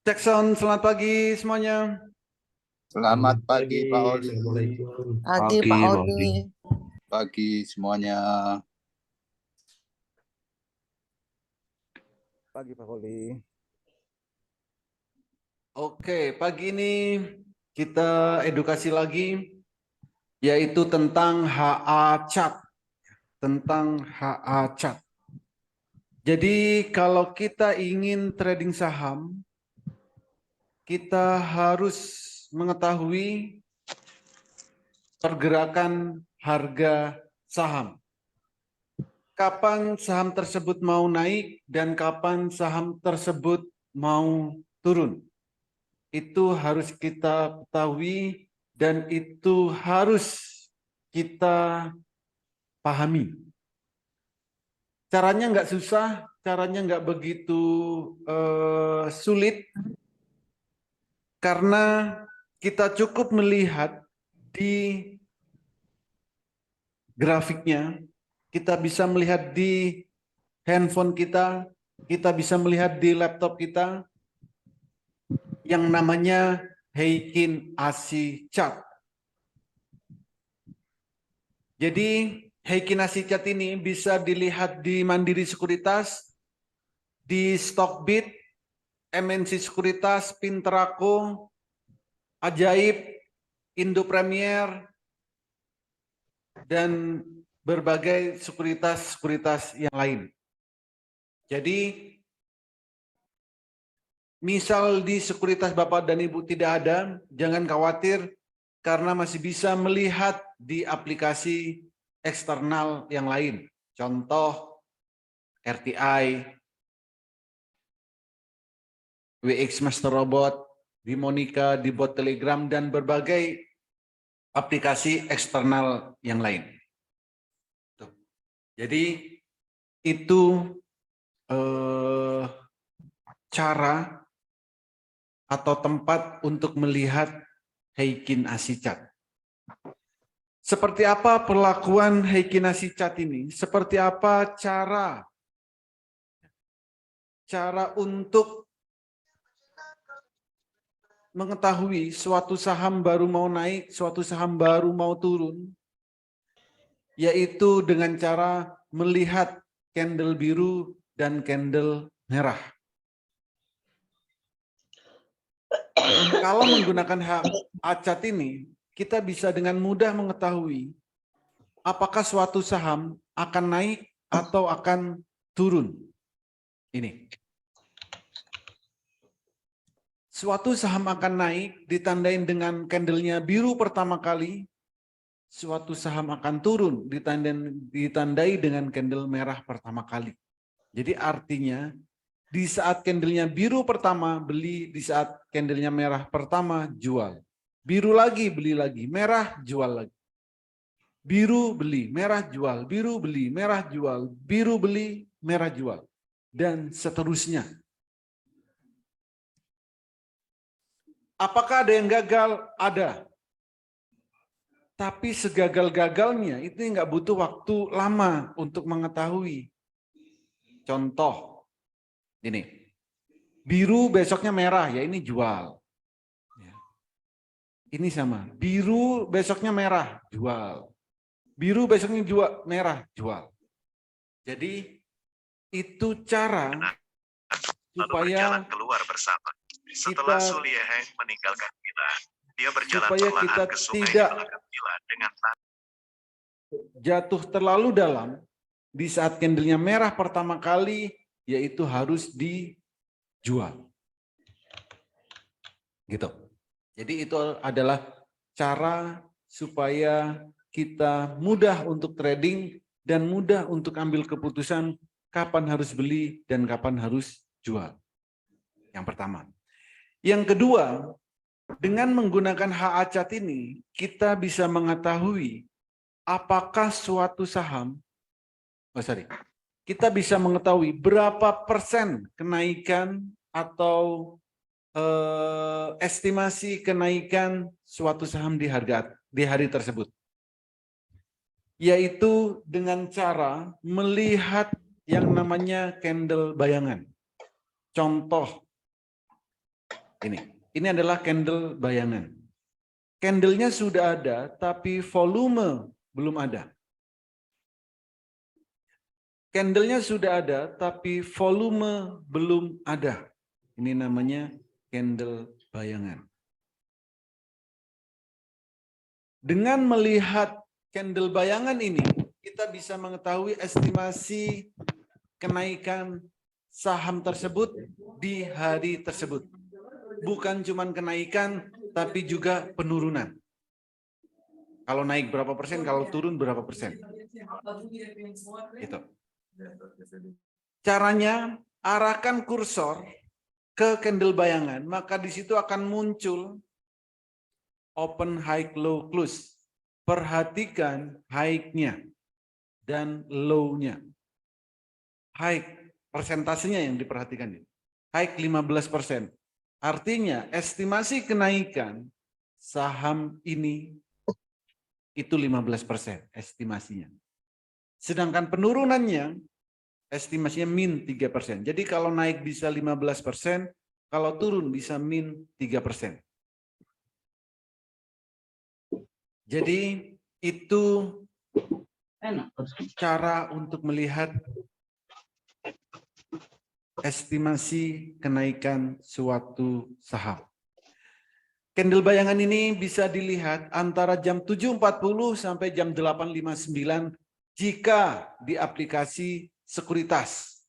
Cek sound, selamat pagi semuanya. Selamat pagi Pak Oli. Assalamualaikum. Pagi Pak Oli. Pagi semuanya. Pagi Pak Oli. Oke, pagi ini kita edukasi lagi, yaitu tentang HA Chart. Tentang HA Chart. Jadi kalau kita ingin trading saham, kita harus mengetahui pergerakan harga saham. Kapan saham tersebut mau naik dan kapan saham tersebut mau turun. Itu harus kita ketahui dan itu harus kita pahami. Caranya nggak susah, caranya nggak begitu sulit, karena kita cukup melihat di grafiknya, kita bisa melihat di handphone kita bisa melihat di laptop kita, yang namanya Heikin Ashi Chart. Jadi Heikin Ashi Chart ini bisa dilihat di Mandiri Sekuritas, di Stockbit, MNC Sekuritas, Pintraco, Ajaib, Indo Premier, dan berbagai sekuritas-sekuritas yang lain. Jadi misal di sekuritas Bapak dan Ibu tidak ada, jangan khawatir karena masih bisa melihat di aplikasi eksternal yang lain. Contoh RTI, WX Master Robot, di Monica, di bot Telegram, dan berbagai aplikasi eksternal yang lain. Jadi itu cara atau tempat untuk melihat Heikin Ashi Chart. Seperti apa perlakuan Heikin Ashi Chart ini? Seperti apa cara untuk mengetahui suatu saham baru mau naik, suatu saham baru mau turun? Yaitu dengan cara melihat candle biru dan candle merah. Kalau menggunakan HA Chart ini, kita bisa dengan mudah mengetahui apakah suatu saham akan naik atau akan turun. Ini. Suatu saham akan naik ditandain dengan candlenya biru pertama kali, suatu saham akan turun ditandai dengan candle merah pertama kali. Jadi artinya di saat candlenya biru pertama beli, di saat candlenya merah pertama jual. Biru lagi beli lagi, merah jual lagi. Biru beli, merah jual, biru beli, merah jual, biru beli, merah jual. Dan seterusnya. Apakah ada yang gagal? Ada. Tapi segagal-gagalnya itu nggak butuh waktu lama untuk mengetahui. Contoh. Ini, biru besoknya merah, ya ini jual. Ini sama, biru besoknya merah, jual. Biru besoknya merah, jual. Jadi itu cara supaya keluar bersama. Setelah Suliyeh meninggalkan Villa, dia berjalan perlahan ke sungai tidak Villa dengan jatuh terlalu dalam di saat candlenya merah pertama kali, yaitu harus dijual. Gitu. Jadi itu adalah cara supaya kita mudah untuk trading dan mudah untuk ambil keputusan kapan harus beli dan kapan harus jual. Yang pertama. Yang kedua, dengan menggunakan HA Chart ini, kita bisa mengetahui apakah suatu saham, kita bisa mengetahui berapa persen kenaikan atau estimasi kenaikan suatu saham di hari tersebut. Yaitu dengan cara melihat yang namanya candle bayangan. Contoh ini adalah candle bayangan. Candlenya sudah ada, tapi volume belum ada. Candlenya sudah ada, tapi volume belum ada. Ini namanya candle bayangan. Dengan melihat candle bayangan ini, kita bisa mengetahui estimasi kenaikan saham tersebut di hari tersebut. Bukan cuma kenaikan, tapi juga penurunan. Kalau naik berapa persen, kalau turun berapa persen. Gitu. Caranya, arahkan kursor ke candle bayangan, maka di situ akan muncul open, high, low, close. Perhatikan high-nya dan low-nya. High, persentasenya yang diperhatikan. High 15%. Artinya estimasi kenaikan saham ini itu 15% estimasinya. Sedangkan penurunannya estimasinya min 3%. Jadi kalau naik bisa 15%, kalau turun bisa min 3%. Jadi itu cara untuk melihat estimasi kenaikan suatu saham. Candle bayangan ini bisa dilihat antara jam 7.40 sampai jam 8.59 jika di aplikasi sekuritas.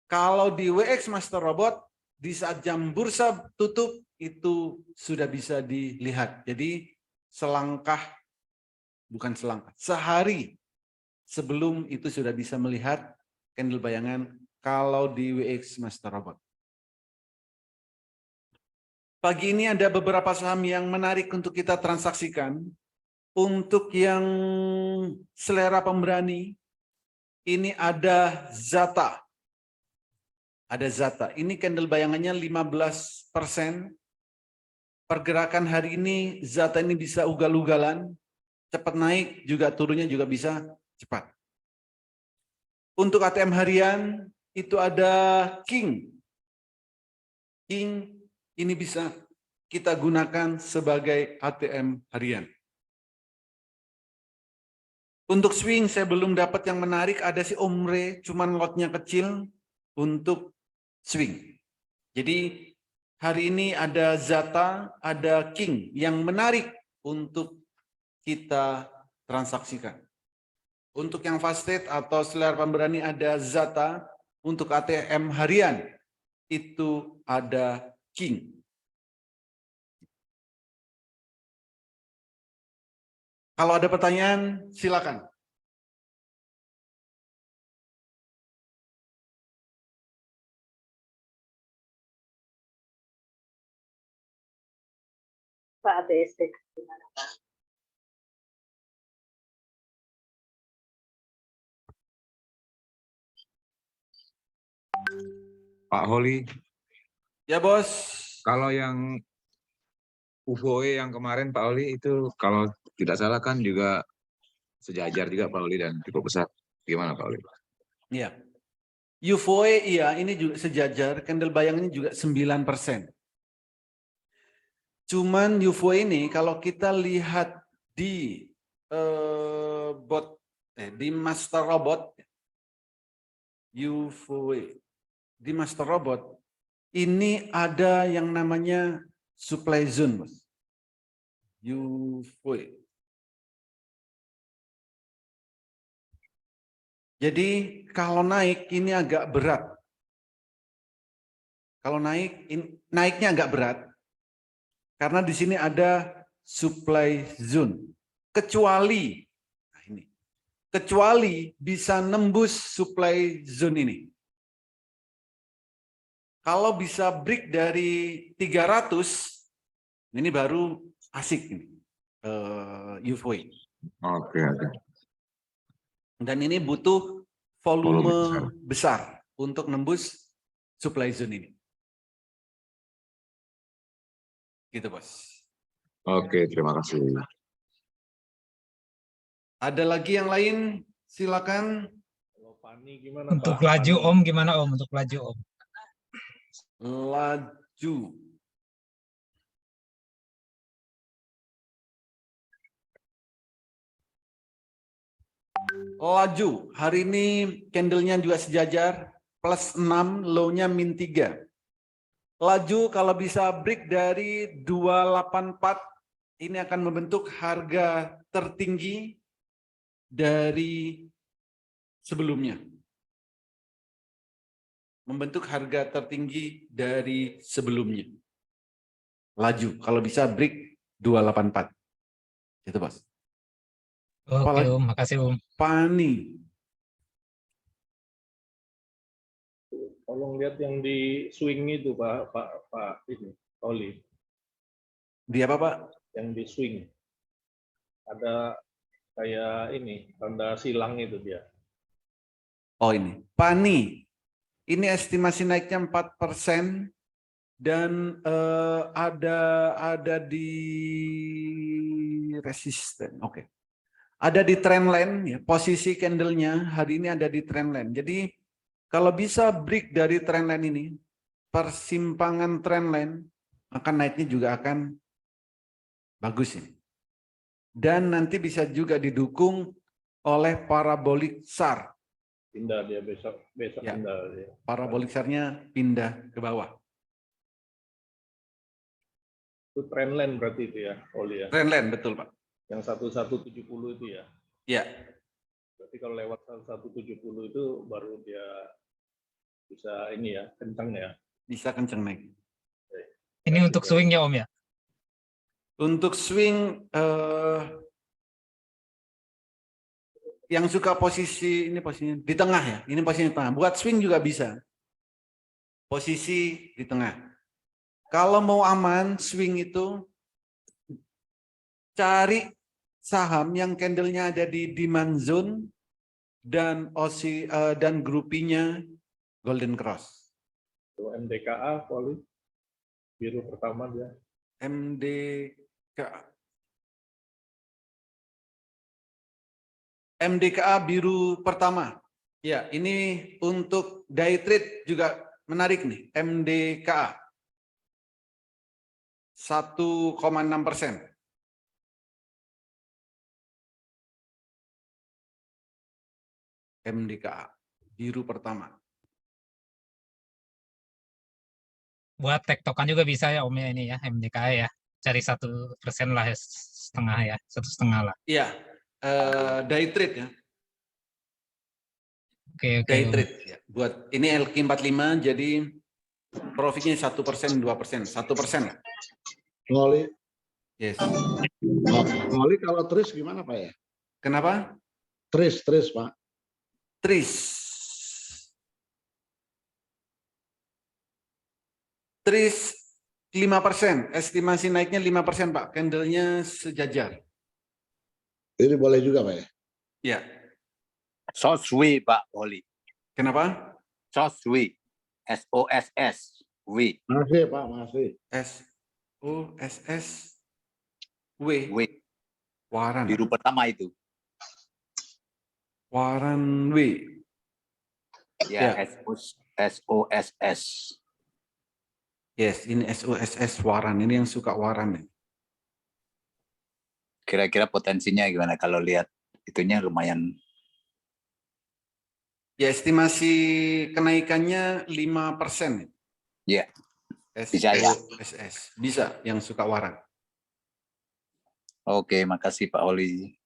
Kalau di WX Master Robot, di saat jam bursa tutup itu sudah bisa dilihat. Jadi sehari sebelum itu sudah bisa melihat candle bayangan kalau di WX Master Robot. Pagi ini ada beberapa saham yang menarik untuk kita transaksikan. Untuk yang selera pemberani, ini ada Zata. Ada Zata. Ini candle bayangannya 15%. Pergerakan hari ini Zata ini bisa ugal-ugalan, cepat naik, juga turunnya juga bisa cepat. Untuk ATM harian itu ada King. King ini bisa kita gunakan sebagai ATM harian. Untuk swing saya belum dapat yang menarik, ada si Omre, cuman lotnya kecil untuk swing. Jadi hari ini ada Zata, ada King yang menarik untuk kita transaksikan. Untuk yang fasted atau selera pemberani ada Zata, untuk ATM harian itu ada King. Kalau ada pertanyaan, silakan. Pak BSD. Pak Holi, Ya bos. kalau yang UFOE yang kemarin Pak Holi itu kalau tidak salah kan juga sejajar juga Pak Holi dan cukup besar. Gimana Pak Holi? Iya. UFOE iya, ini juga sejajar, candle bayangannya juga 9%. Cuman UFOE ini kalau kita lihat di di Master Robot, UFOE di Master Robot ini ada yang namanya supply zone, bos. UFOE. Jadi kalau naik ini agak berat. Kalau naiknya agak berat karena di sini ada supply zone. Kecuali bisa nembus supply zone ini. Kalau bisa break dari 300, ini baru asik ini UFOE. Oke. Dan ini butuh volume besar untuk nembus supply zone ini. Gitu, bos. Oke, terima kasih. Ada lagi yang lain? Silakan. Untuk laju Om gimana Om? Untuk laju Om. Laju. Laju. Hari ini candlenya juga sejajar. Plus 6, low-nya min 3. Laju kalau bisa break dari 284, ini akan membentuk harga tertinggi dari sebelumnya. Membentuk harga tertinggi dari sebelumnya. Laju, kalau bisa break 284. Itu, Bos. Oke, Apalagi Om. Makasih, Om. Pani. Tolong lihat yang di swing itu Pak ini, Oli. Di apa, Pak? Yang di swing. Ada kayak ini, tanda silang itu dia. Oh, ini. Pani. Ini estimasi naiknya 4% dan ada di resisten. Oke. Ada di trendline ya. Posisi candlenya hari ini ada di trendline. Jadi kalau bisa break dari trendline ini, persimpangan trendline akan naiknya juga akan bagus ini. Dan nanti bisa juga didukung oleh parabolic SAR. Pindah dia besok Ya. pindah dia. Parabolic SAR-nya pindah ke bawah. Itu trendline berarti itu ya, Oli ya. Trendline, betul, Pak. Yang 1170 itu ya. Ya, Berarti kalau lewat 1170 itu baru dia bisa ini ya, kencang ya. bisa kenceng naik. Ini untuk swing ya, Om ya? Untuk swing, yang suka posisi, ini posisinya di tengah ya. Ini posisinya di tengah. Buat swing juga bisa. Posisi di tengah. Kalau mau aman, swing itu cari saham yang candlenya ada di demand zone dan dan grupinya Golden Cross. Itu MDKA, Oli. Biru pertama dia. MDKA biru pertama. Ya, ini untuk day trade juga menarik nih. MDKA 1,6%. MDKA biru pertama. Buat tektokan juga bisa ya, Om ya, ini ya, MDKA ya. Cari 1% lah, setengah ya, 1,5 lah. Iya, day trade ya. Oke, Day Om. trade ya. Buat ini LQ45 jadi profitnya 1%, 2%, 1%. Ngoli, Yes. ngoli kalau tris gimana Pak ya? Kenapa? Tris Pak. Tris 5%, estimasi naiknya 5%, Pak. Candlenya sejajar. Ini boleh juga Pak ya? Ya. Soswi Pak Oli. Kenapa? Soswi. SOSS. Wi. Masih Pak, masih. SOSSW. W. Waran. Biru pertama itu. Waran W. Ya, Ya. SOSS. Yes, ini SOSS waran. Ini yang suka waran. Kira-kira potensinya gimana kalau lihat itunya lumayan. Ya, estimasi kenaikannya 5%. Ya. Bisa ya. SOSS. Bisa yang suka waran. Oke, makasih Pak Oli.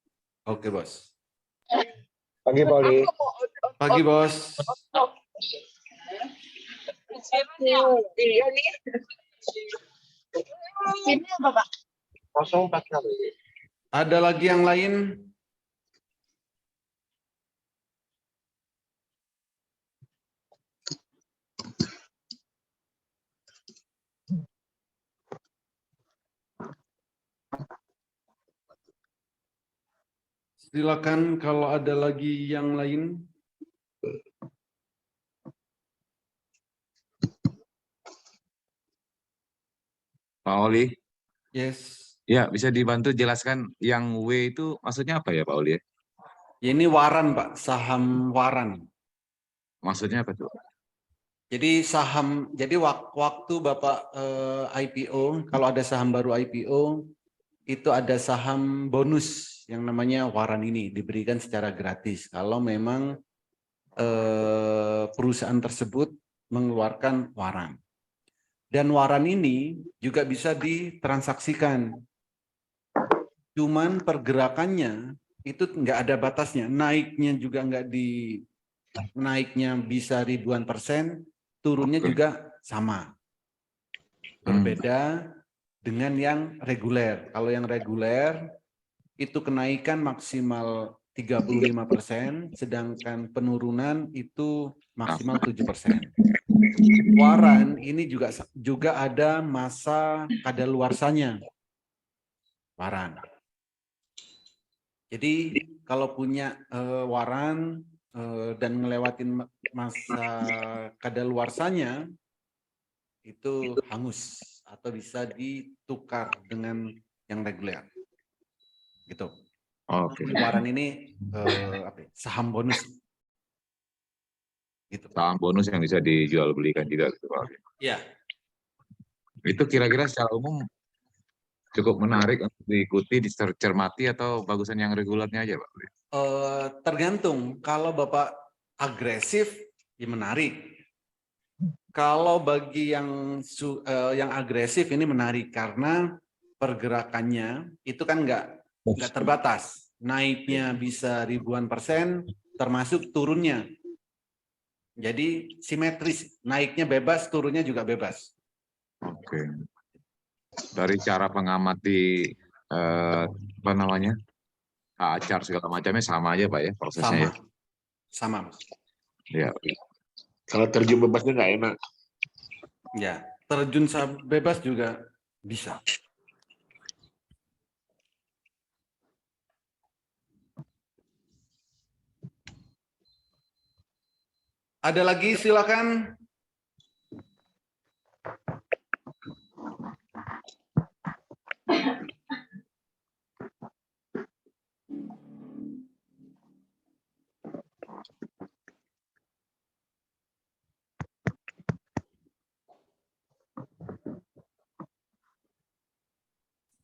Oke, Bos. Pagi, Pak Oli. Pagi, Bos. Iya nih. Ini apa, Pak? 04 kali. Ada lagi yang lain? Silakan kalau ada lagi yang lain. Pak Oli, Yes. ya bisa dibantu jelaskan yang W itu maksudnya apa ya Pak Oli? Ya, ini waran, Pak. Saham waran. Maksudnya apa tuh? Jadi waktu Bapak IPO, kalau ada saham baru IPO, itu ada saham bonus yang namanya waran ini diberikan secara gratis. Kalau memang perusahaan tersebut mengeluarkan waran. Dan waran ini juga bisa ditransaksikan. Cuman pergerakannya itu nggak ada batasnya. Naiknya juga naiknya bisa ribuan %, turunnya juga sama. Berbeda dengan yang reguler. Kalau yang reguler itu kenaikan maksimal 35%, sedangkan penurunan itu maksimal 7%. Waran ini juga ada masa kadaluarsanya. Waran. Jadi kalau punya waran dan ngelewatin masa kadaluarsanya itu hangus atau bisa ditukar dengan yang reguler. Gitu. Oke. Waran ini saham bonus. Gitu. Saham bonus yang bisa dijual belikan juga gitu Pak Oli. Iya. Itu kira-kira secara umum cukup menarik untuk diikuti, dicermati atau bagusan yang regulernya aja Pak Oli? Tergantung. Kalau Bapak agresif, ya menarik. Kalau bagi yang agresif ini menarik karena pergerakannya itu kan nggak terbatas. Naiknya bisa ribuan %, termasuk turunnya. Jadi simetris, naiknya bebas, turunnya juga bebas. Oke. Dari cara mengamati apa namanya, acar segala macamnya sama aja Pak ya prosesnya? Sama. Mas. Ya. Kalau terjun bebasnya nggak enak. Ya, terjun bebas juga bisa. Ada lagi silakan.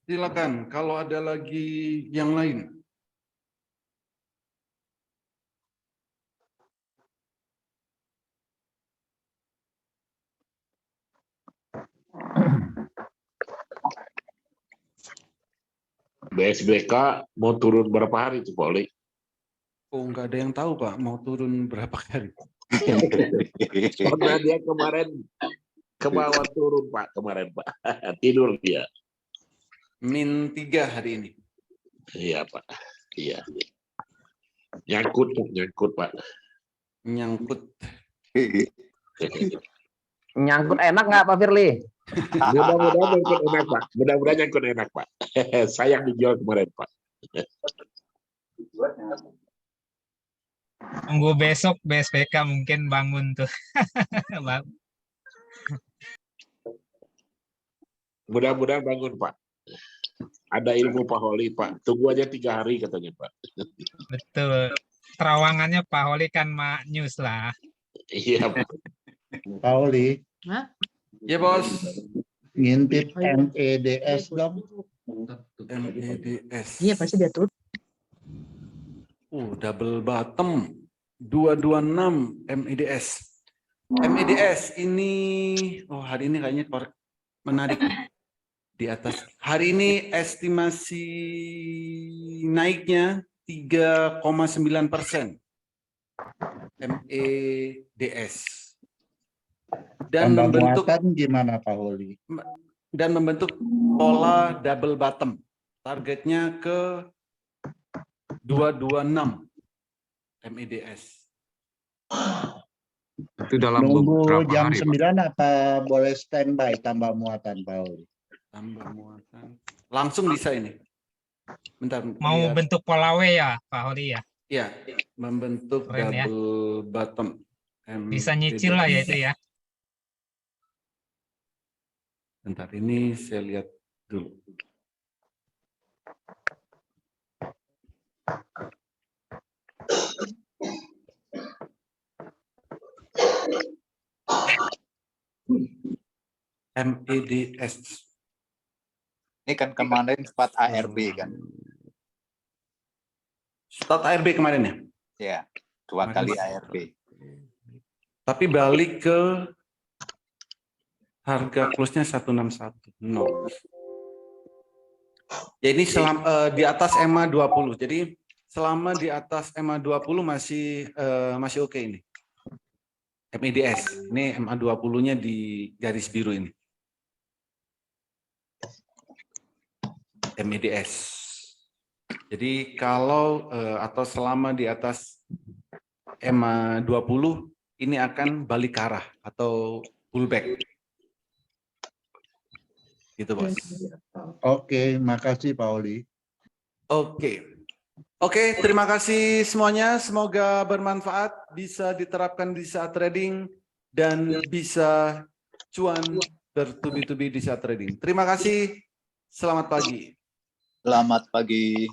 Silakan kalau ada lagi yang lain. BSBK mau turun berapa hari itu Pak Oli? Oh, nggak ada yang tahu Pak, mau turun berapa kali. Karena dia kemarin ke bawah turun Pak kemarin Pak. Tidur dia. -3 hari ini. Iya Pak. Iya. Nyangkut Pak. Nyangkut. Nyangkut enak nggak Pak Firly? Mudah-mudahan nyangkut enak Pak. Mudah-mudahan nyangkut enak Pak. Sayang dijual kemarin Pak. Tunggu besok BSPK mungkin bangun tuh. Mudah-mudahan bangun Pak. Ada ilmu Pak Holi Pak. Tunggu aja 3 hari katanya Pak. Betul. Terawangannya Pak Holi kan news lah. Iya Pak. Pak Oli, Ya Bos. ngintip MEDS dong. MEDS. Iya pasti dia tuh. Double bottom 226 MEDS. MEDS ini hari ini kayaknya menarik di atas. Hari ini estimasi naiknya 3,9%. MEDS. Dan Tambah membentuk muatan gimana Pak Oli? dan membentuk pola double bottom. Targetnya ke 226 MEDS. Itu dalam Nunggu beberapa jam hari, Pak. 9 apa boleh standby tambah muatan Pak Oli? Tambah muatan. Langsung bisa ini. Bentar. Mau lihat. bentuk pola W ya Pak Holi ya? Ya, membentuk Keren ya. double bottom. Bisa nyicil lah ya itu ya. Bentar, ini saya lihat dulu. MEDS. Ini kan kemarin spot ARB kan. Start ARB kemarin ya? Ya, 2 kali ARB. Tapi balik ke harga close-nya 161. No. Ya ini di atas EMA 20. Jadi selama di atas EMA 20 masih oke ini. MEDS. Ini EMA 20-nya di garis biru ini. MEDS. Jadi kalau atau selama di atas EMA 20 ini akan balik ke arah atau pullback. Gitu, Bos. Oke, makasih Pak Oli. Oke, terima kasih semuanya. Semoga bermanfaat, bisa diterapkan di saat trading dan bisa cuan bertubi-tubi di saat trading. Terima kasih. Selamat pagi. Selamat pagi.